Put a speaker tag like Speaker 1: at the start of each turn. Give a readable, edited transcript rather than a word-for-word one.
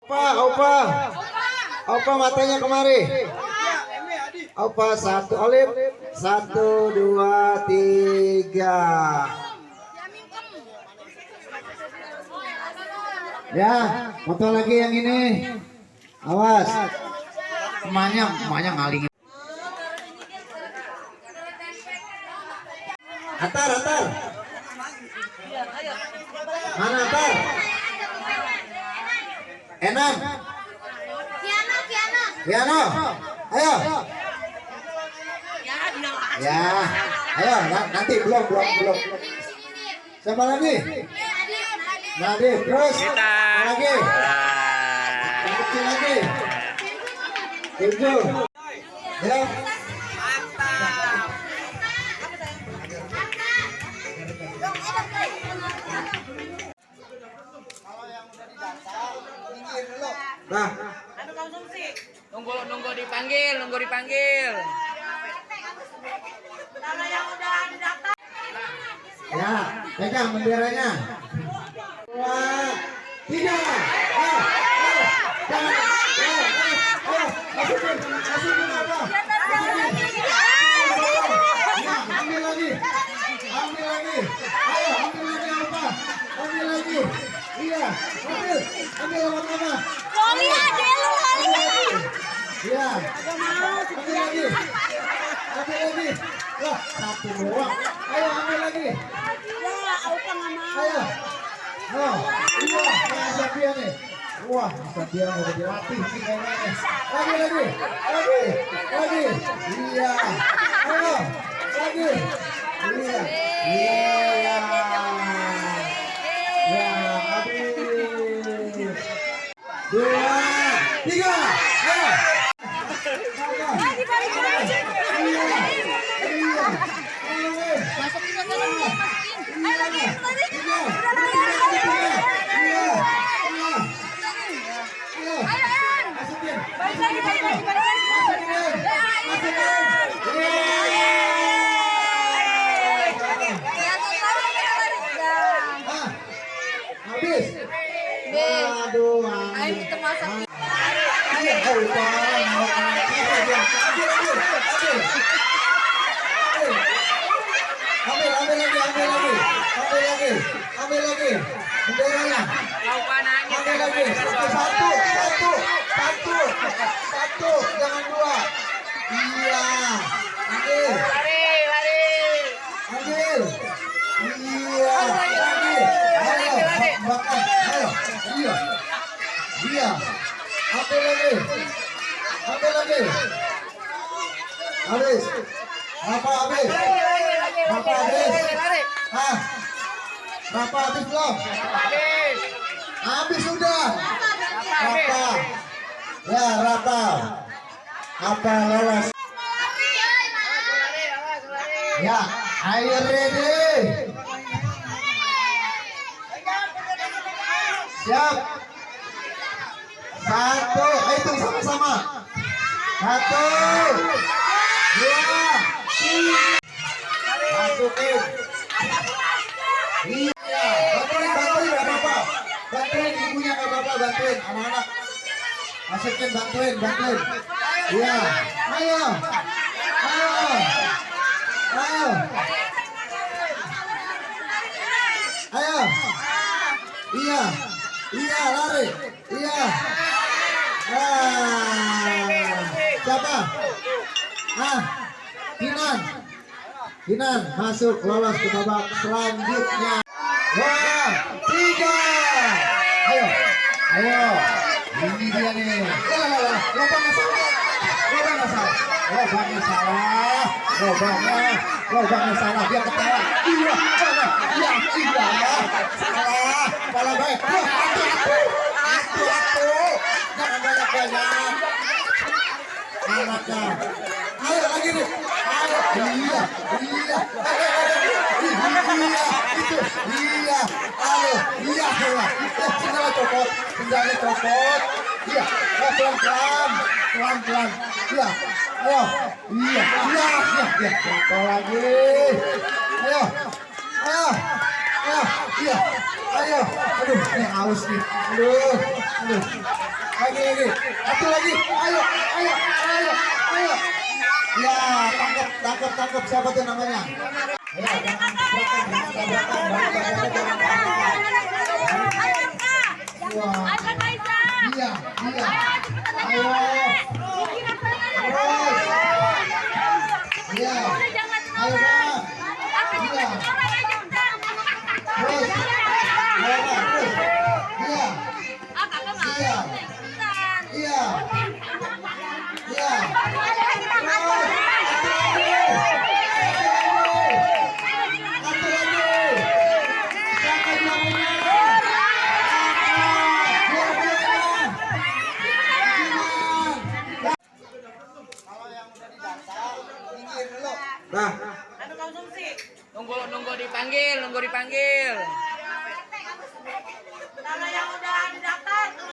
Speaker 1: Opa, opa matanya kemari. Opa satu olip, 1, 2, 3. Ya, foto lagi yang ini. Awas, emaknya ngaling. Atar. Mana Atar? Enam. Piano. Ayo. Ya, ayo nanti belum. Siapa lagi? Nadif, terus lagi. Kecil lagi. 7. Ya. Nah,
Speaker 2: nunggu dipanggil.
Speaker 3: Kalau yang udah didaftar.
Speaker 1: ya, pegang benderanya. 2, 3. Masukin apa? Ambil lagi. Ayo, ambil lagi apa? Ambil lagi. Iya, ambil lama-lama.
Speaker 3: Loli aja lu, Loli.
Speaker 1: Iya. Ambil lagi. Loh, satu doang. Ayo ambil lagi.
Speaker 3: Ya, Aupa nggak mau.
Speaker 1: Ayo. Oh, iya, Sofia nih. Wah, Sofia udah dilatih sih kayaknya. Lagi. Iya. Ayo, lagi. Iya. Ya, habis. 2, 3. Ayo.
Speaker 3: Masukin ke dalam, masukin. Ayo lagi.
Speaker 1: Habis. Aduh.
Speaker 3: Ayo kita masak.
Speaker 1: Ambil lagi. Benderanya. Ambil lagi. Satu. Jangan 2. Iya. Ambil. Ambil. Iya. Lagi. Makan. Ayo. Iya. Ambil lagi. Habis. Apa habis? Berapa habis belum? Habis sudah. Rata. Ya, rata. Apa lolos? Ya, ayo ready. Siap. 1, hitung sama-sama. 1, 2, 3. Masukin. Iya, bantuin gak apa-apa. Bantuin ibunya gak apa-apa, bantuin anak-anak. Masukin, bantuin. Iya, ayo. Iya, lari. Iya. Siapa? Kinan masuk lolos ke babak selanjutnya. 2, 3. Ayo. Ini dia nih. Lubangnya salah. Dia ketawa. Iya. Salah. Salah baik. Jangan banyak-banyak. Anaknya. Ayo lagi nih. Iya. Ayo. Iya. Sendalnya copot. Iya. Pelan-pelan. Iya. Ayo. Iya. Jatuh lagi. Ayo. Ayo, iya, ayo. Aduh, ini haus nih. Aduh. Lagi. Satu lagi. Ayo. Ya, tangkap. Siapa tuh namanya? Ya, jangan Wah. Iya. Ayo. Iya. Ayo, Bang. Iya. Terus. Ayo, Bang. Terus. Iya. Nah,
Speaker 2: Nunggu dipanggil.
Speaker 3: Kalau yang udah